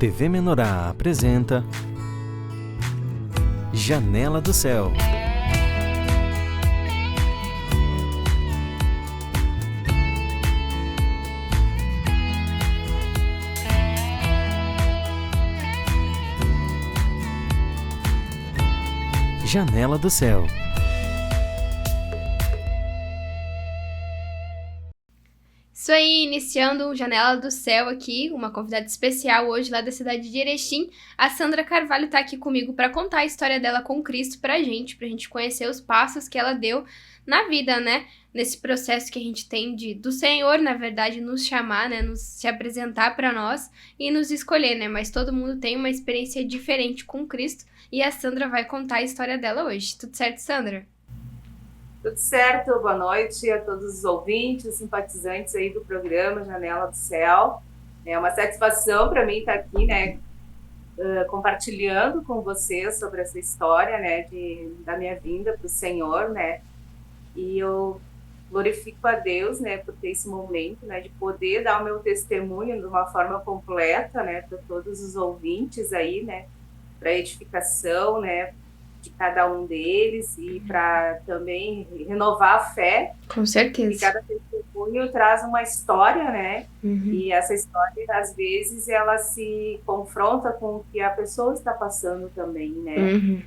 TV Menorá apresenta Janela do Céu. Janela do Céu. Isso aí, iniciando o Janela do Céu aqui, uma convidada especial hoje lá da cidade de Erechim. A Sandra Carvalho tá aqui comigo para contar a história dela com Cristo pra gente conhecer os passos que ela deu na vida, né? Nesse processo que a gente tem do Senhor, na verdade, nos chamar, né? Se apresentar para nós e nos escolher, né? Mas todo mundo tem uma experiência diferente com Cristo e a Sandra vai contar a história dela hoje. Tudo certo, Sandra? Tudo certo, boa noite a todos os ouvintes, simpatizantes aí do programa Janela do Céu. É uma satisfação para mim estar aqui, né, compartilhando com vocês sobre essa história, né, da minha vinda para o Senhor, né, e eu glorifico a Deus, né, por ter esse momento, né, de poder dar o meu testemunho de uma forma completa, né, para todos os ouvintes aí, né, para edificação, né, de cada um deles e para também renovar a fé. Com certeza. E cada testemunho traz uma história, né? Uhum. E essa história, às vezes, ela se confronta com o que a pessoa está passando também, né? Uhum.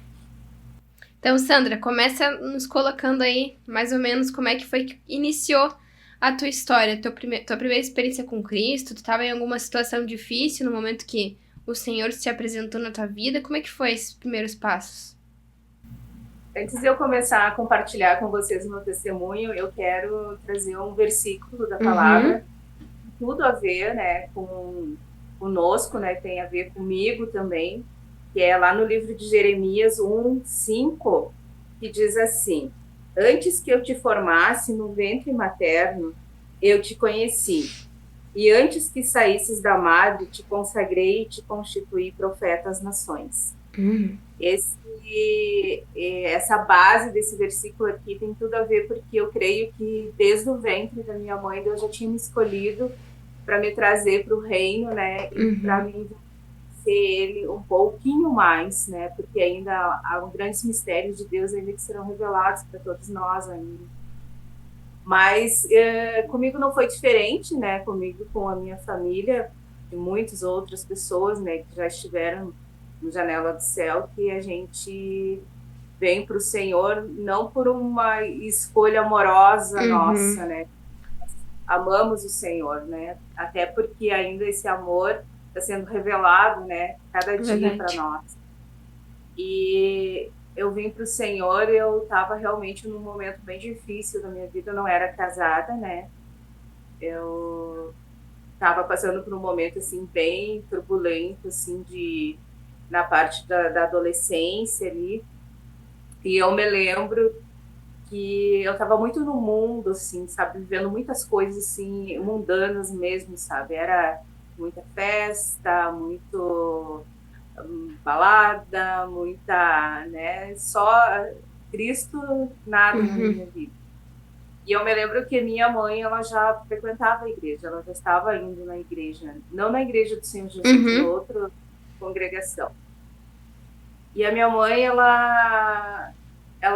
Então, Sandra, começa nos colocando aí, mais ou menos, como é que foi que iniciou a tua história, tua primeira experiência com Cristo. Tu estava em alguma situação difícil no momento que o Senhor se apresentou na tua vida? Como é que foi esses primeiros passos? Antes de eu começar a compartilhar com vocês o meu testemunho, eu quero trazer um versículo da palavra, tudo a ver, né, conosco, né, tem a ver comigo também, que é lá no livro de Jeremias 1:5, que diz assim: antes que eu te formasse no ventre materno, eu te conheci, e antes que saísses da madre, te consagrei e te constituí profeta às nações. Essa base desse versículo aqui tem tudo a ver, porque eu creio que desde o ventre da minha mãe Deus já tinha me escolhido para me trazer para o reino, né, e para mim ser ele um pouquinho mais, né, porque ainda há grandes mistérios de Deus ainda que serão revelados para todos nós ainda. Mas comigo não foi diferente, né, comigo, com a minha família e muitas outras pessoas, né, que já estiveram no Janela do Céu, que a gente vem para o Senhor não por uma escolha amorosa nossa, né? Amamos o Senhor, né? Até porque ainda esse amor está sendo revelado, né? Cada dia para nós. E eu vim para o Senhor, eu estava realmente num momento bem difícil da minha vida, eu não era casada, né? Eu estava passando por um momento, assim, bem turbulento, assim, na parte da adolescência ali, e eu me lembro que eu estava muito no mundo, assim, sabe, vivendo muitas coisas, assim, mundanas mesmo, sabe, era muita festa, muito balada, muita, né, só Cristo, nada na minha vida. E eu me lembro que minha mãe, ela já frequentava a igreja, ela já estava indo na igreja, não na igreja do Senhor Jesus, em outra congregação. E a minha mãe, ela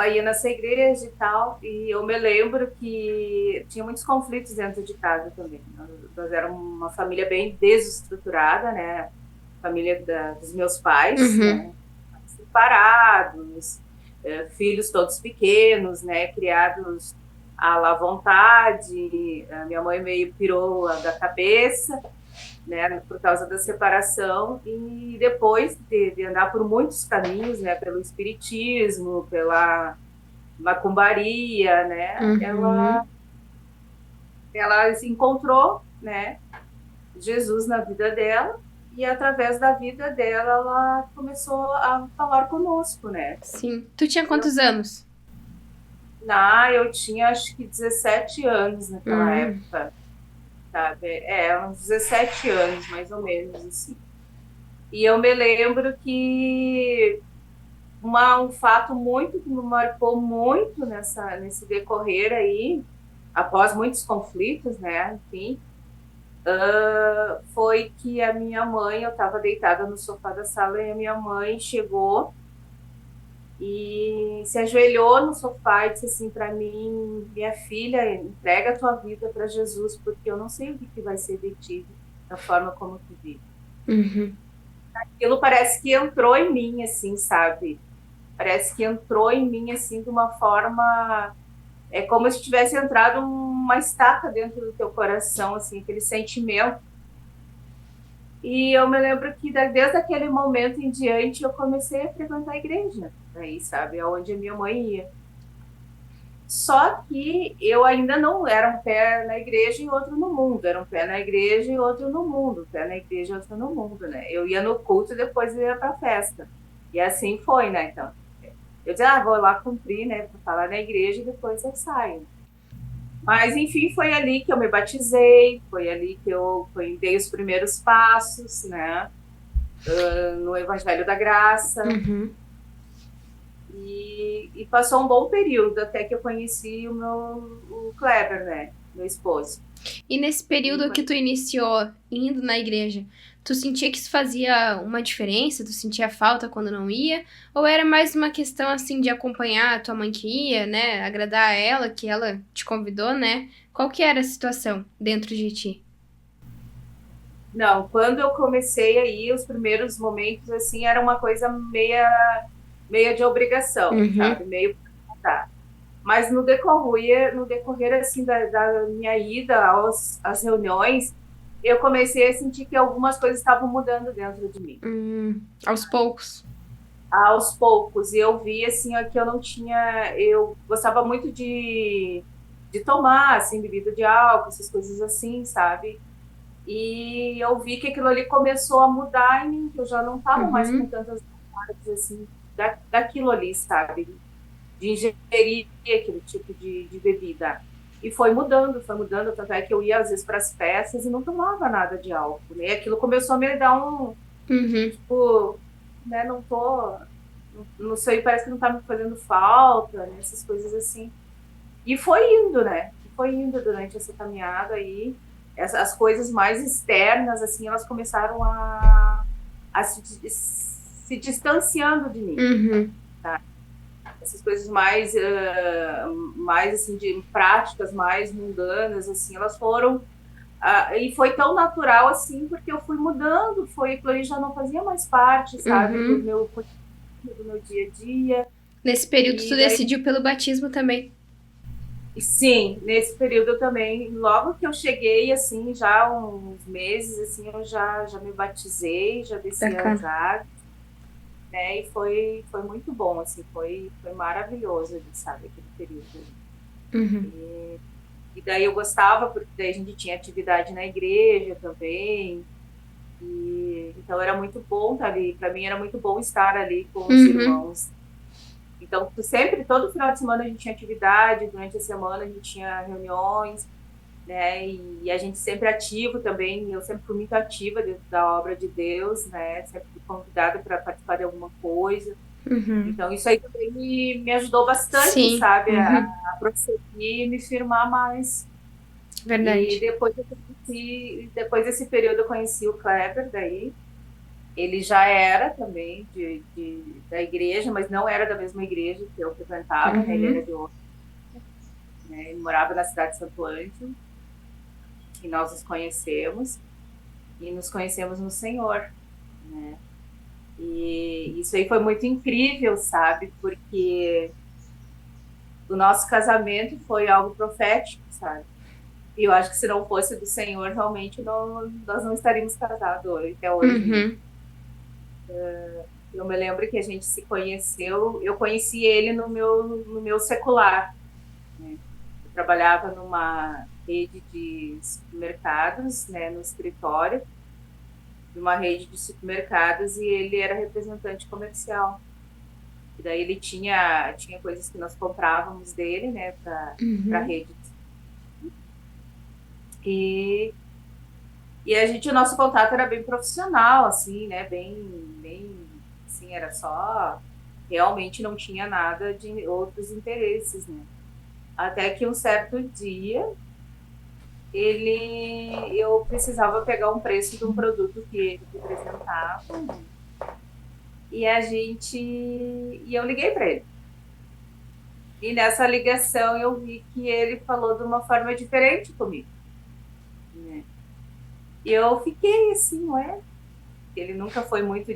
ia nessa igreja e tal, e eu me lembro que tinha muitos conflitos dentro de casa também. Nós éramos uma família bem desestruturada, né? Família dos meus pais, né? Separados, filhos todos pequenos, né? Criados à la vontade. A minha mãe meio pirou da cabeça, né, por causa da separação, e depois de andar por muitos caminhos, né, pelo espiritismo, pela macumbaria, né, ela se encontrou, né, Jesus na vida dela, e através da vida dela ela começou a falar conosco, né. Sim. Tu tinha quantos anos? Eu tinha acho que 17 anos naquela época. Sabe? Uns 17 anos, mais ou menos, assim. E eu me lembro que um fato que me marcou muito nesse decorrer aí, após muitos conflitos, né, enfim, foi que a minha mãe, eu estava deitada no sofá da sala e a minha mãe chegou e se ajoelhou no sofá e disse assim para mim: minha filha, entrega a tua vida para Jesus, porque eu não sei o que vai ser de ti da forma como tu vive. Uhum. Aquilo parece que entrou em mim, assim, sabe? Parece que entrou em mim, assim, de uma forma... É como se tivesse entrado uma estaca dentro do teu coração, assim, aquele sentimento. E eu me lembro que desde aquele momento em diante eu comecei a frequentar a igreja, aí, sabe? Aonde a minha mãe ia. Só que eu ainda não era um pé na igreja e outro no mundo. Era um pé na igreja e outro no mundo. Um pé na igreja e outro no mundo, né? Eu ia no culto e depois ia pra festa. E assim foi, né? Então, eu dizia, vou lá cumprir, né? Vou falar na igreja e depois eu saio. Mas, enfim, foi ali que eu me batizei, foi ali que eu dei os primeiros passos, né? No Evangelho da Graça. Uhum. E passou um bom período até que eu conheci o Kleber, né? Meu esposo. E nesse período que tu iniciou indo na igreja, tu sentia que isso fazia uma diferença? Tu sentia falta quando não ia? Ou era mais uma questão, assim, de acompanhar a tua mãe que ia, né? Agradar a ela, que ela te convidou, né? Qual que era a situação dentro de ti? Não, quando eu comecei aí, os primeiros momentos, assim, era uma coisa meia de obrigação, Uhum. sabe? Meio pra... Mas no decorrer assim, da minha ida às reuniões, eu comecei a sentir que algumas coisas estavam mudando dentro de mim. Aos poucos. Aos poucos. E eu vi, assim, ó, que eu não tinha... Eu gostava muito de tomar, assim, bebida de álcool, essas coisas assim, sabe? E eu vi que aquilo ali começou a mudar em mim, que eu já não estava mais com Uhum. tantas vontades, assim, daquilo ali, sabe? De ingerir aquele tipo de bebida. E foi mudando, tanto é que eu ia às vezes para as festas e não tomava nada de álcool, né? Aquilo começou a me dar Uhum. tipo, né, não sei, parece que não tá me fazendo falta, né, essas coisas assim. E foi indo, né? Foi indo durante essa caminhada aí. As coisas mais externas, assim, elas começaram a se distanciando de mim. Uhum. Essas coisas mais assim, de práticas mais mundanas, assim, elas foram... e foi tão natural, assim, porque eu fui mudando, aquilo ali já não fazia mais parte, sabe, Uhum. do meu dia a dia. Nesse período tu E daí, decidiu pelo batismo também. sim, nesse período eu também, logo que eu cheguei, assim, já uns meses, assim, eu já me batizei, já desci as Bacana. águas, né, e foi muito bom, assim, foi maravilhoso, sabe, aquele período. Uhum. E daí eu gostava, porque daí a gente tinha atividade na igreja também, e então era muito bom estar ali, para mim era muito bom estar ali com os Uhum. irmãos. Então, sempre, todo final de semana a gente tinha atividade, durante a semana a gente tinha reuniões, né? E a gente sempre ativo também, eu sempre fui muito ativa dentro da obra de Deus, né? Sempre fui convidada para participar de alguma coisa. Uhum. Então, isso aí também me ajudou bastante, Sim. sabe? Uhum. A prosseguir e me firmar mais. E Verdade. depois desse período eu conheci o Kleber, daí ele já era também da igreja, mas não era da mesma igreja que eu frequentava, né? Ele era Uhum. de outra, né? Ele morava na cidade de Santo Ângelo, e nós nos conhecemos no Senhor, né? E isso aí foi muito incrível, sabe? Porque o nosso casamento foi algo profético, sabe? E eu acho que se não fosse do Senhor, realmente nós não estaríamos casados hoje, até hoje, né? Uhum. Eu me lembro que a gente se conheceu, eu conheci ele no meu secular, né? Eu trabalhava numa rede de supermercados, né, no escritório de uma rede de supermercados e ele era representante comercial. E daí ele tinha coisas que nós comprávamos dele, né, para a Uhum. rede. E, o nosso contato era bem profissional, assim, né, bem, assim, era só, realmente não tinha nada de outros interesses, né. Até que um certo dia, eu precisava pegar um preço de um produto que ele representava, e eu liguei para ele. E nessa ligação eu vi que ele falou de uma forma diferente comigo, né? E eu fiquei assim, ué, ele nunca foi muito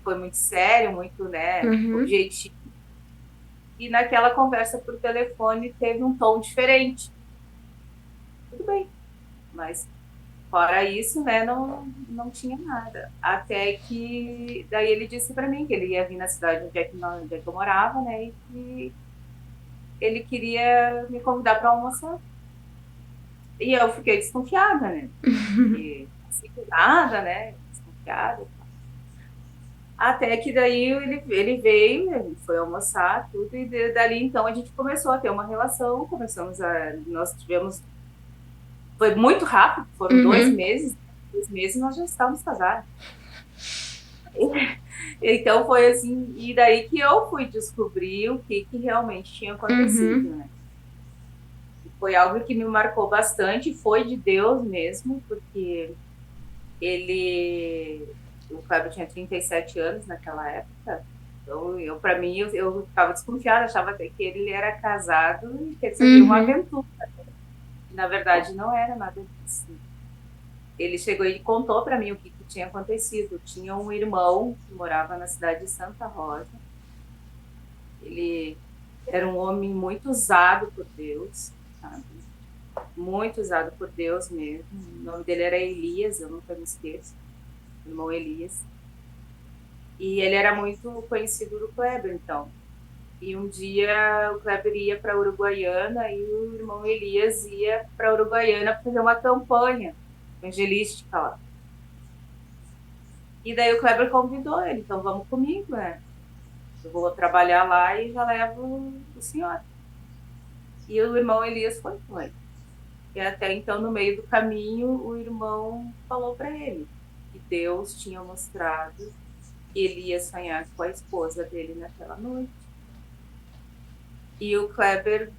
foi muito sério, muito, né, objetivo. E naquela conversa por telefone teve um tom diferente. Tudo bem, mas fora isso, né, não tinha nada. Até que daí ele disse para mim que ele ia vir na cidade onde é que eu morava, né, e que ele queria me convidar para almoçar. E eu fiquei desconfiada, né? Porque, assim, nada, né? Desconfiada. Até que daí ele veio, ele foi almoçar, tudo, e dali então a gente começou a ter uma relação, nós tivemos, foi muito rápido, foram 2 meses nós já estávamos casados. Então foi assim, e daí que eu fui descobrir o que realmente tinha acontecido, né? Foi algo que me marcou bastante, foi de Deus mesmo, porque o Kleber tinha 37 anos naquela época, então para mim, eu estava desconfiada, achava até que ele era casado e que seria uma aventura. Na verdade, não era nada disso. Ele chegou e contou para mim o que tinha acontecido. Tinha um irmão que morava na cidade de Santa Rosa. Ele era um homem muito usado por Deus, sabe? Muito usado por Deus mesmo. O nome dele era Elias, eu nunca me esqueço. O irmão Elias. E ele era muito conhecido do Kleber, então. E um dia o Kleber ia para Uruguaiana e o irmão Elias ia para Uruguaiana para fazer uma campanha evangelística lá. E daí o Kleber convidou ele, então vamos comigo, né? Eu vou trabalhar lá e já levo o senhor. E o irmão Elias foi com ele. E até então, no meio do caminho, o irmão falou para ele que Deus tinha mostrado que ele ia sonhar com a esposa dele naquela noite. E o Kleber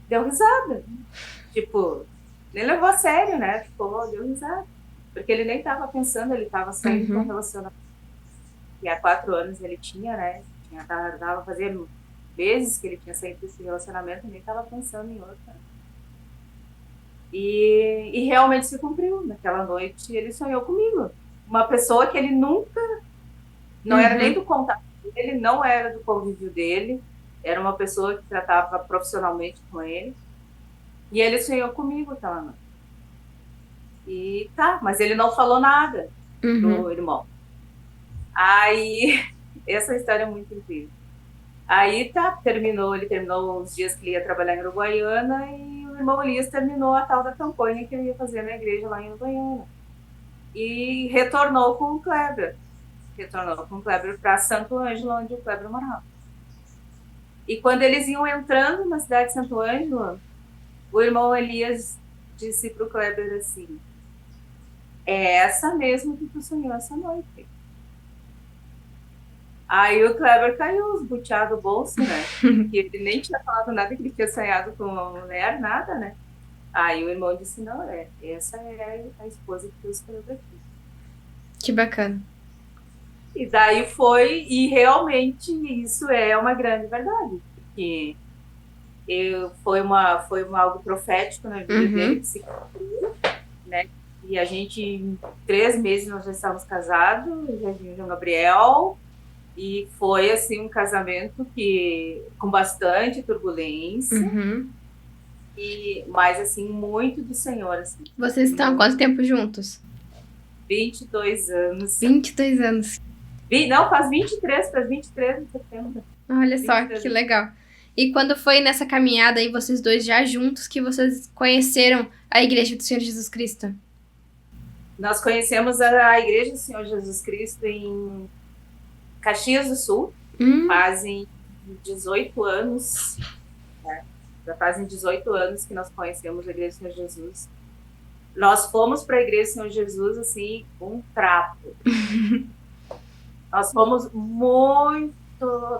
deu risada. Tipo, nem levou a sério, né? Deu risada. Porque ele nem estava pensando, ele estava saindo com um relacionamento. E há 4 anos ele tinha, né? Tava fazendo meses que ele tinha saído desse relacionamento e nem estava pensando em outra. E realmente se cumpriu. Naquela noite ele sonhou comigo. Uma pessoa que ele nunca... Não era nem do contato dele, não era do convívio dele. Era uma pessoa que tratava profissionalmente com ele. E ele sonhou comigo aquela noite. E tá, mas ele não falou nada pro irmão. Aí, essa história é muito incrível. Aí tá, ele terminou os dias que ele ia trabalhar em Uruguaiana e o irmão Elias terminou a tal da campanha que eu ia fazer na igreja lá em Uruguaiana. E retornou com o Kleber. Para Santo Ângelo, onde o Kleber morava. E quando eles iam entrando na cidade de Santo Ângelo, o irmão Elias disse pro Kleber assim: é essa mesmo que tu sonhou essa noite. Aí o Kleber caiu, esbuteado o bolso, né? Porque ele nem tinha falado nada que ele tinha sonhado com uma mulher, nada, né? Aí o irmão disse: não, essa é a esposa que Deus escolheu daqui. Que bacana. E daí e realmente isso é uma grande verdade, porque foi algo profético na vida dele, que se cumpriu, né? E a gente, em 3 meses, nós já estávamos casados, já vimos João Gabriel, e foi, assim, um casamento com bastante turbulência, mas, assim, muito do Senhor, assim. Vocês estão há quanto tempo juntos? 22 anos. 22 anos. Não, faz 23 de setembro. Olha só, que legal. E quando foi nessa caminhada aí, vocês dois já juntos, que vocês conheceram a Igreja do Senhor Jesus Cristo? Nós conhecemos a Igreja do Senhor Jesus Cristo em Caxias do Sul, fazem 18 anos, né? Já fazem 18 anos que nós conhecemos a Igreja do Senhor Jesus. Nós fomos para a Igreja do Senhor Jesus, assim, um trapo. Nós fomos muito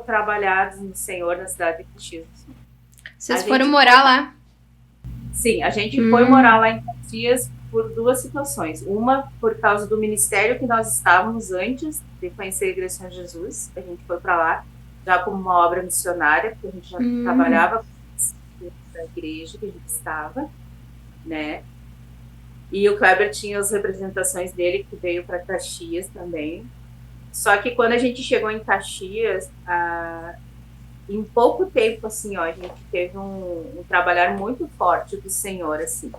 trabalhados no Senhor na cidade de Caxias do Sul. Vocês foram morar lá? Sim, a gente foi morar lá em Caxias por duas situações. Uma, por causa do ministério que nós estávamos antes de conhecer a Igreja São Jesus. A gente foi para lá já como uma obra missionária, porque a gente já trabalhava com a igreja que a gente estava, né? E o Kleber tinha as representações dele, que veio para Caxias também. Só que quando a gente chegou em Caxias, em pouco tempo, assim, ó, a gente teve um trabalhar muito forte do Senhor, assim.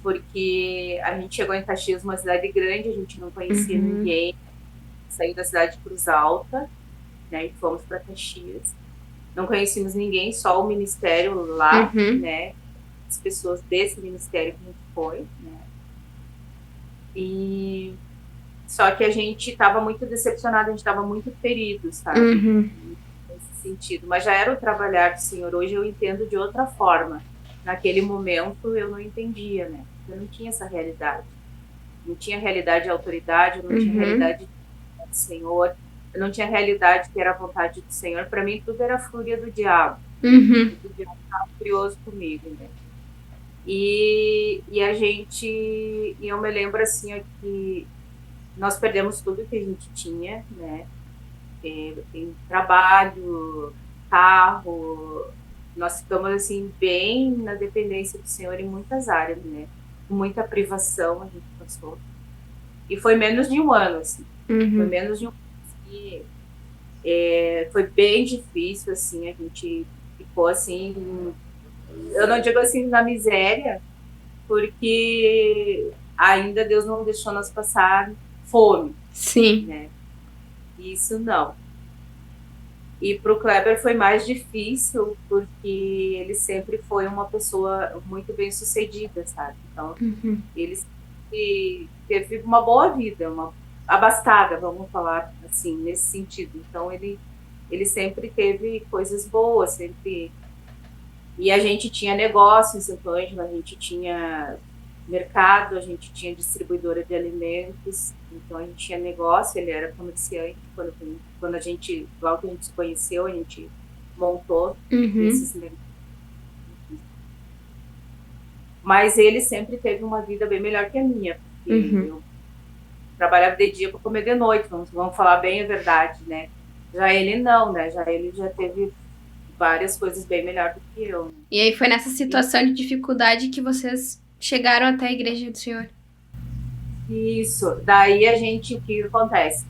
Porque a gente chegou em Caxias, uma cidade grande, a gente não conhecia ninguém. Saiu da cidade de Cruz Alta, né, e fomos para Caxias. Não conhecíamos ninguém, só o ministério lá, né, as pessoas desse ministério que a gente foi, né. E só que a gente estava muito decepcionado, a gente estava muito ferido, sabe? Nesse sentido. Mas já era o trabalhar do Senhor. Hoje eu entendo de outra forma. Naquele momento eu não entendia, né? Eu não tinha essa realidade. Não tinha realidade de autoridade, eu não tinha realidade do Senhor, eu não tinha realidade que era a vontade do Senhor. Para mim tudo era fúria do diabo. O diabo estava furioso comigo, né? E a gente... E eu me lembro assim que nós perdemos tudo que a gente tinha, né? Tem trabalho, carro, nós ficamos assim bem na dependência do Senhor em muitas áreas, né? Com muita privação a gente passou. E foi menos de um ano, assim. Foi menos de um ano. Assim, foi bem difícil, assim, a gente ficou assim, eu não digo assim na miséria, porque ainda Deus não deixou nós passar fome. Sim. Né? Isso não. E para o Kleber foi mais difícil, porque ele sempre foi uma pessoa muito bem sucedida, sabe? Então, ele teve uma boa vida, uma abastada, vamos falar assim, nesse sentido. Então, ele sempre teve coisas boas, sempre... E a gente tinha negócio em Santo Ângelo, a gente tinha mercado, a gente tinha distribuidora de alimentos, então a gente tinha negócio, ele era comerciante. Quando a gente, logo que a gente se conheceu, a gente montou esses negócios. Mas ele sempre teve uma vida bem melhor que a minha, porque eu trabalhava de dia para comer de noite, vamos falar bem a verdade, né? Já ele não, né? Já ele já teve várias coisas bem melhor do que eu. Né? E aí foi nessa situação de dificuldade que vocês chegaram até a Igreja do Senhor. Isso. Daí o que acontece?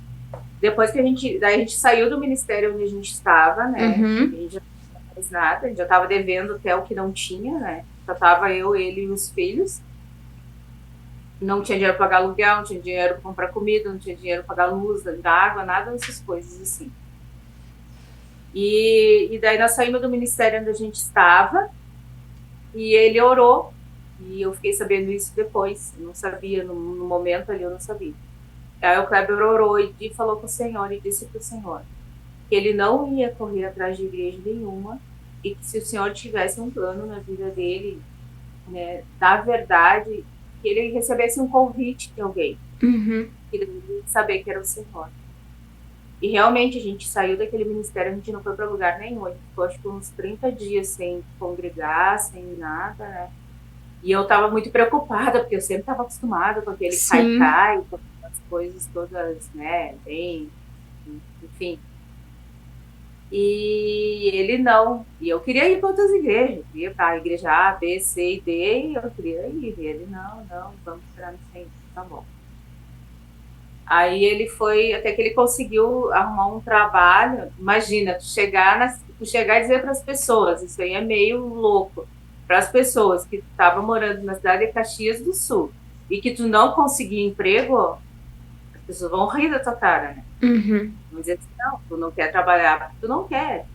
Depois que a gente saiu do ministério onde a gente estava, né? A gente já não tinha mais nada, a gente já estava devendo até o que não tinha, né? Só estava eu, ele e os filhos. Não tinha dinheiro para pagar aluguel, não tinha dinheiro para comprar comida, não tinha dinheiro para pagar luz, água, nada dessas coisas assim. E daí nós saímos do ministério onde a gente estava e ele orou. E eu fiquei sabendo isso depois. Eu não sabia, no momento ali eu não sabia. Aí o Kleber orou e falou com o Senhor e disse para o Senhor que ele não ia correr atrás de igreja nenhuma e que se o Senhor tivesse um plano na vida dele, né, da verdade, que ele recebesse um convite de alguém. Que ele ia saber que era o Senhor. E realmente a gente saiu daquele ministério, a gente não foi para lugar nenhum. A gente ficou acho que uns 30 dias sem congregar, sem nada, né? E eu estava muito preocupada, porque eu sempre estava acostumada com aquele cai-cai, com as coisas todas, né, bem, enfim. E ele não. E eu queria ir para outras igrejas, eu ia para a igreja A, B, C e D, e eu queria ir. E ele, não, vamos esperar no Senhor, tá bom. Aí ele foi, até que ele conseguiu arrumar um trabalho. Imagina, tu chegar e dizer para as pessoas, isso aí é meio louco, para as pessoas que estavam morando na cidade de Caxias do Sul e que tu não conseguia emprego, as pessoas vão rir da tua cara, né? Vão dizer assim, não, tu não quer trabalhar porque tu não quer.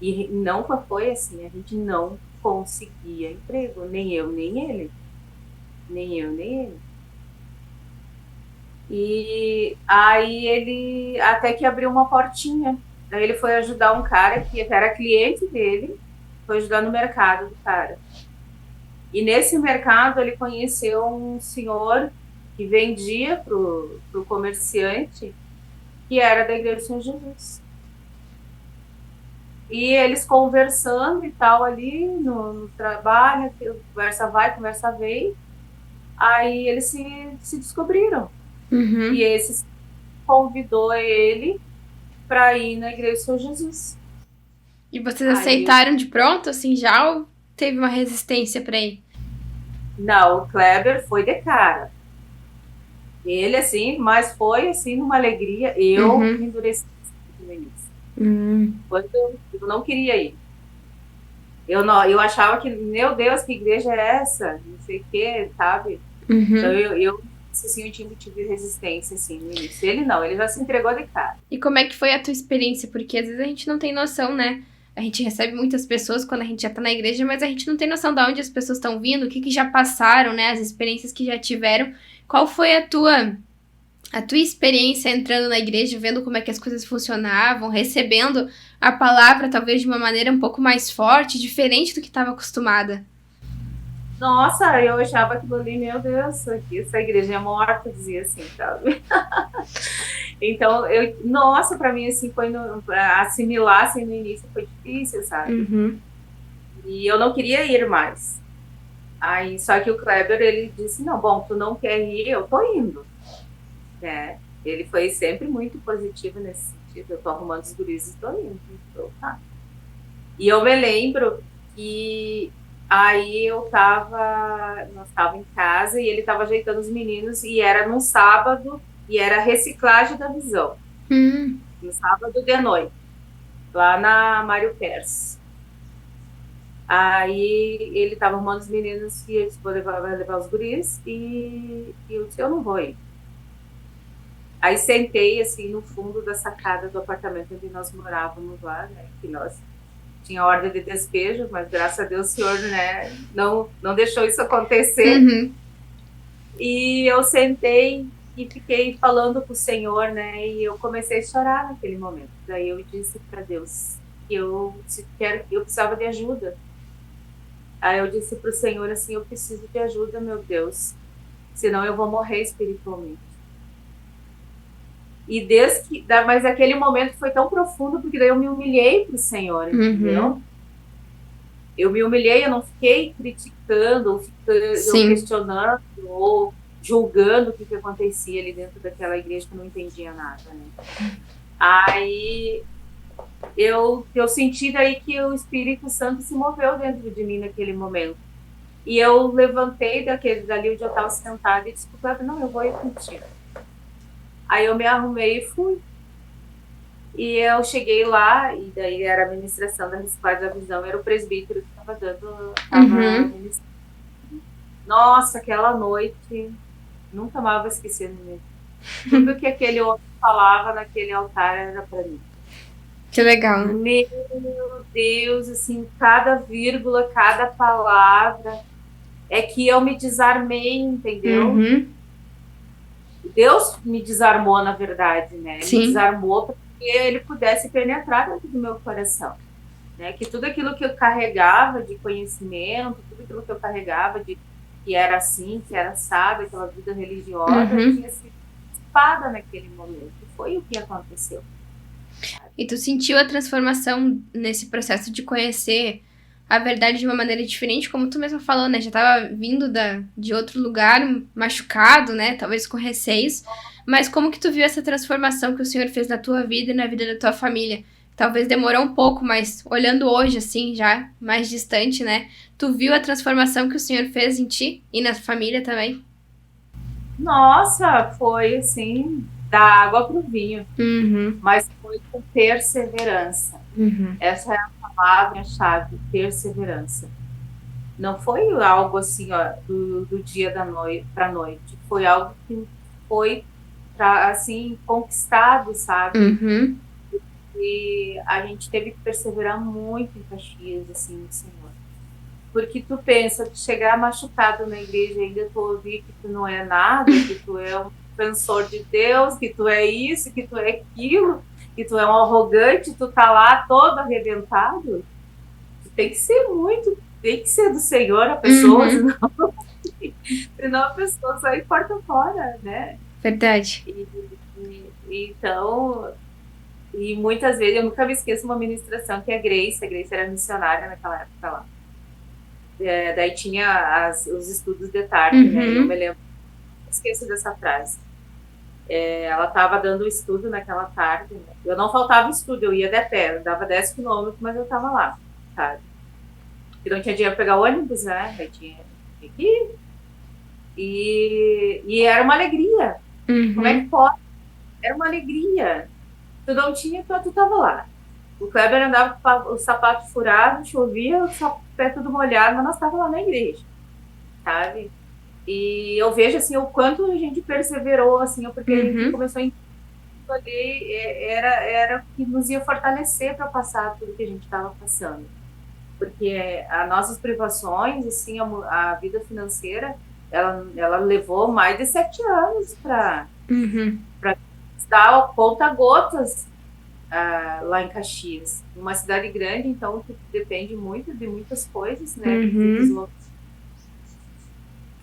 E não foi assim, a gente não conseguia emprego, nem eu, nem ele. Nem eu, nem ele. E aí ele até que abriu uma portinha. Daí ele foi ajudar um cara que era cliente dele, foi ajudar no mercado do cara. E nesse mercado ele conheceu um senhor que vendia pro comerciante, que era da Igreja de São Jesus. E eles conversando e tal ali no trabalho, conversa vai, conversa vem. Aí eles se descobriram. Uhum. E esse convidou ele para ir na igreja do Senhor Jesus. E vocês Aí aceitaram de pronto, assim, já? Ou teve uma resistência pra ir? Não, o Kleber foi de cara. Ele, assim, mas foi, assim, numa alegria. Eu me endureci no início. Quando eu não queria ir. Eu achava que, meu Deus, que igreja é essa? Não sei o quê, sabe? Então, assim, eu tive resistência, assim, no início. Ele não, ele já se entregou de cara. E como é que foi a tua experiência? Porque às vezes a gente não tem noção, né? A gente recebe muitas pessoas quando a gente já tá na igreja, mas a gente não tem noção de onde as pessoas estão vindo, o que já passaram, né? As experiências que já tiveram. Qual foi a tua experiência entrando na igreja, vendo como é que as coisas funcionavam, recebendo a palavra talvez de uma maneira um pouco mais forte, diferente do que estava acostumada? Nossa, eu achava aquilo ali, meu Deus, essa igreja é morta, dizia assim, sabe? Então, nossa, para mim, assim, foi assimilar, assim, no início foi difícil, sabe? E eu não queria ir mais. Aí, só que o Kleber, ele disse, não, bom, tu não quer ir, eu tô indo. Né? Ele foi sempre muito positivo nesse sentido, eu tô arrumando os guris e tô indo. Então, tá. E eu me lembro que aí nós tava em casa e ele tava ajeitando os meninos e era num sábado e era reciclagem da visão. No sábado de noite, lá na Mário Pers. Aí ele tava arrumando os meninos e eles vão levar os guris e eu disse, eu não vou ir. Aí sentei assim no fundo da sacada do apartamento onde nós morávamos lá, né, que nós tinha ordem de despejo, mas graças a Deus o Senhor, né, não deixou isso acontecer. E eu sentei e fiquei falando com o Senhor, né, e eu comecei a chorar naquele momento. Daí eu disse para Deus que eu precisava de ajuda. Aí eu disse para o Senhor assim, eu preciso de ajuda, meu Deus, senão eu vou morrer espiritualmente. E mas aquele momento foi tão profundo, porque daí eu me humilhei para o Senhor, entendeu? Eu me humilhei, eu não fiquei criticando, ou questionando, ou julgando o que acontecia ali dentro daquela igreja, que eu não entendia nada, né? Aí eu senti daí que o Espírito Santo se moveu dentro de mim naquele momento. E eu levantei dali onde eu estava sentada e disse, não, eu vou ir contigo. Aí eu me arrumei e fui. E eu cheguei lá, e daí era a administração da reciclagem da visão, era o presbítero que estava ministrando. Nossa, aquela noite, nunca mais vou esquecer mesmo. Tudo que aquele homem falava naquele altar era para mim. Que legal. Meu Deus, assim, cada vírgula, cada palavra, é que eu me desarmei, entendeu? Deus me desarmou, na verdade, né? Sim. Me desarmou para que ele pudesse penetrar dentro do meu coração. Né? Que tudo aquilo que eu carregava de conhecimento, tudo aquilo que eu carregava de que era assim, que era assado, aquela vida religiosa, tinha sido dissipada naquele momento. Foi o que aconteceu. E tu sentiu a transformação nesse processo de conhecer a verdade de uma maneira diferente, como tu mesma falou, né? Já tava vindo de outro lugar, machucado, né? Talvez com receios. Mas como que tu viu essa transformação que o Senhor fez na tua vida e na vida da tua família? Talvez demorou um pouco, mas olhando hoje, assim, já mais distante, né? Tu viu a transformação que o Senhor fez em ti e na família também? Nossa, foi assim, da água pro vinho. Mas foi com perseverança. Essa é a palavra-chave, perseverança. Não foi algo assim, ó, do dia para a noite. Foi algo que foi assim, conquistado, sabe? E a gente teve que perseverar muito em Caxias, assim, no Senhor. Porque tu pensa, tu chegar machucado na igreja e ainda tu ouvir que tu não é nada, que tu é um defensor de Deus, que tu é isso, que tu é aquilo, que tu é um arrogante, tu tá lá todo arrebentado. Tu tem que ser do Senhor a pessoa, senão a pessoa sai porta fora, né? Verdade. Então, E muitas vezes, eu nunca me esqueço uma ministração que a Grace era missionária naquela época lá. Daí tinha os estudos de tarde, né? E eu me lembro, não esqueço dessa frase. Ela estava dando estudo naquela tarde, né? Eu não faltava estudo, eu ia de pé, eu dava 10 quilômetros, mas eu estava lá, sabe? E não tinha dinheiro para pegar ônibus, né? Aí tinha que ir. E era uma alegria. Como é que pode? Era uma alegria. Tu não tinha, tu estava lá. O Kleber andava com o sapato furado, chovia, o pé tudo molhado, mas nós estávamos lá na igreja, sabe? E eu vejo, assim, o quanto a gente perseverou, assim, porque a gente começou a entender, era o que nos ia fortalecer para passar tudo que a gente estava passando. Porque as nossas privações, assim, a vida financeira, ela levou mais de 7 anos para dar conta-gotas lá em Caxias. Uma cidade grande, então, que depende muito de muitas coisas, né?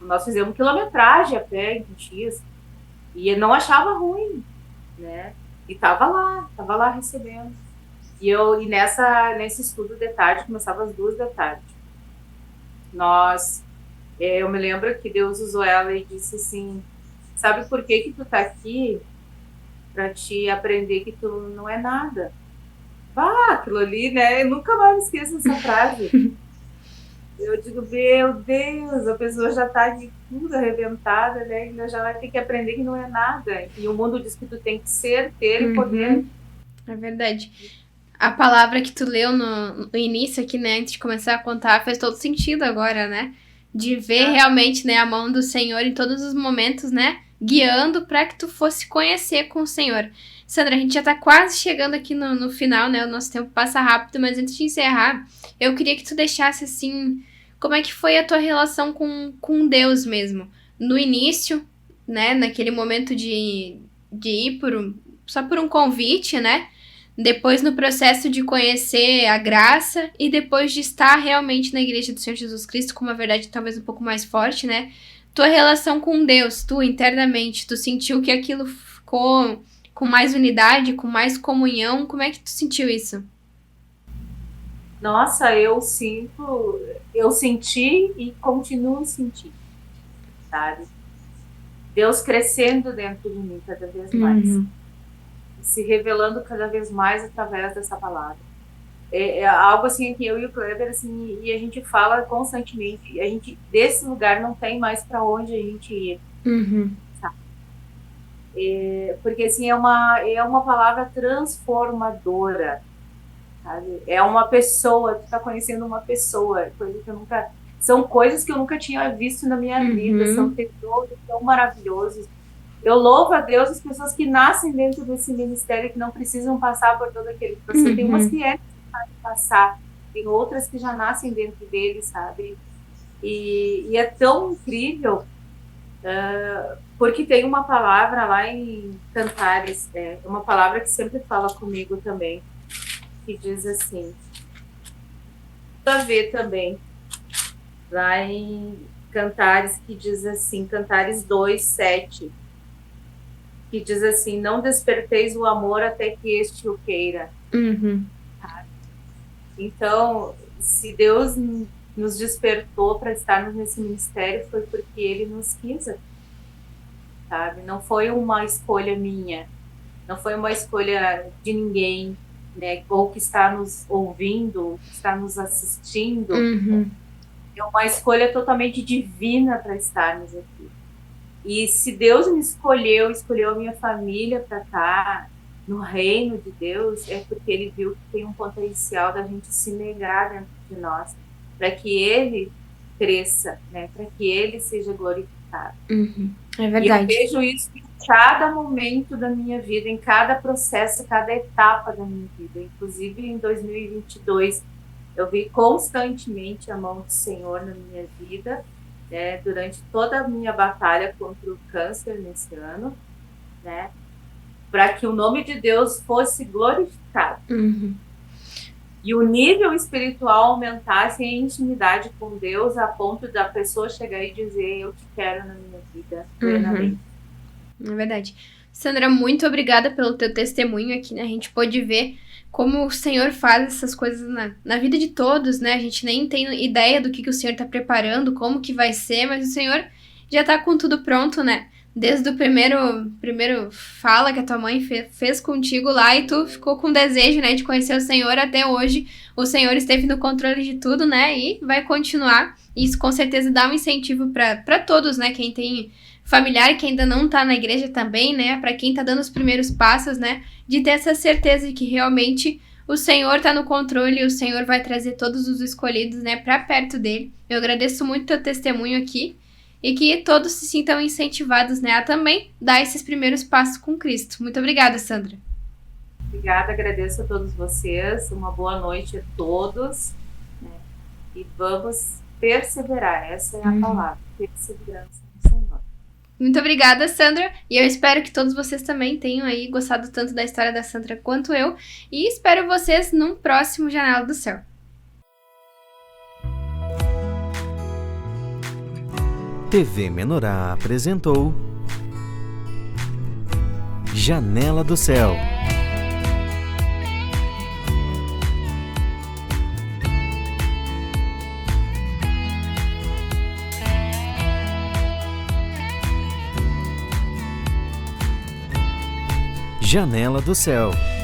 Nós fizemos quilometragem a pé em Caxias e não achava ruim, né? E tava lá recebendo. E nesse estudo de tarde, começava às 2 da tarde. Eu me lembro que Deus usou ela e disse assim, sabe por que tu tá aqui? Para te aprender que tu não é nada. Aquilo ali, né? Eu nunca mais me esqueço dessa frase. Eu digo, meu Deus, a pessoa já tá de tudo arrebentada, né? Ainda já vai ter que aprender que não é nada. E o mundo diz que tu tem que ser, ter e poder. É verdade. A palavra que tu leu no início aqui, né, antes de começar a contar, fez todo sentido agora, né? De ver realmente, né, a mão do Senhor em todos os momentos, né? Guiando para que tu fosse conhecer com o Senhor. Sandra, a gente já tá quase chegando aqui no final, né? O nosso tempo passa rápido, mas antes de encerrar, eu queria que tu deixasse, assim, como é que foi a tua relação com Deus mesmo. No início, né? Naquele momento de ir só por um convite, né? Depois no processo de conhecer a graça e depois de estar realmente na igreja do Senhor Jesus Cristo com uma verdade talvez um pouco mais forte, né? Tua relação com Deus, tu internamente, tu sentiu que aquilo ficou com mais unidade, com mais comunhão? Como é que tu sentiu isso? Nossa, eu senti e continuo sentindo, sabe? Deus crescendo dentro de mim cada vez mais. Se revelando cada vez mais através dessa palavra. É algo assim que eu e o Kleber, assim, e a gente fala constantemente, a gente, desse lugar não tem mais para onde a gente ir. Sabe? Porque assim, é uma palavra transformadora, sabe? É uma pessoa, tu tá conhecendo uma pessoa, são coisas que eu nunca tinha visto na minha vida, são tesouros tão maravilhosos. Eu louvo a Deus as pessoas que nascem dentro desse ministério, que não precisam passar por todo aquele processo. Tem umas que passar, tem outras que já nascem dentro dele, sabe? E é tão incrível, porque tem uma palavra lá em Cantares, uma palavra que sempre fala comigo também, que diz assim, tudo a ver também, lá em Cantares, que diz assim, Cantares 2:7, que diz assim, não desperteis o amor até que este o queira. Então, se Deus nos despertou para estarmos nesse ministério, foi porque Ele nos quis, sabe? Não foi uma escolha minha, não foi uma escolha de ninguém, né? Ou que está nos ouvindo, ou que está nos assistindo. É uma escolha totalmente divina para estarmos aqui. E se Deus me escolheu a minha família para estar no reino de Deus, é porque Ele viu que tem um potencial da gente se negar dentro de nós, para que Ele cresça, né? Para que Ele seja glorificado. É verdade. E eu vejo isso em cada momento da minha vida, em cada processo, cada etapa da minha vida. Inclusive em 2022, eu vi constantemente a mão do Senhor na minha vida, né, durante toda a minha batalha contra o câncer nesse ano, né, para que o nome de Deus fosse glorificado. E o nível espiritual aumentasse em intimidade com Deus, a ponto da pessoa chegar e dizer, eu te quero na minha vida plenamente. É verdade. Sandra, muito obrigada pelo teu testemunho aqui, né? A gente pôde ver como o Senhor faz essas coisas na vida de todos, né? A gente nem tem ideia do que o Senhor tá preparando, como que vai ser, mas o Senhor já tá com tudo pronto, né? Desde o primeiro fala que a tua mãe fez contigo lá e tu ficou com desejo, né, de conhecer o Senhor até hoje. O Senhor esteve no controle de tudo, né, e vai continuar. Isso com certeza dá um incentivo para todos, né, quem tem familiar que ainda não tá na igreja também, né, para quem tá dando os primeiros passos, né, de ter essa certeza de que realmente o Senhor tá no controle e o Senhor vai trazer todos os escolhidos, né, para perto dele. Eu agradeço muito teu testemunho aqui. E que todos se sintam incentivados, né, a também dar esses primeiros passos com Cristo. Muito obrigada, Sandra. Obrigada, agradeço a todos vocês. Uma boa noite a todos. Né? E vamos perseverar. Essa é a palavra. Perseverança no Senhor. Muito obrigada, Sandra. E eu espero que todos vocês também tenham aí gostado tanto da história da Sandra quanto eu. E espero vocês num próximo Janela do Céu. TV Menorá apresentou Janela do Céu. Janela do Céu.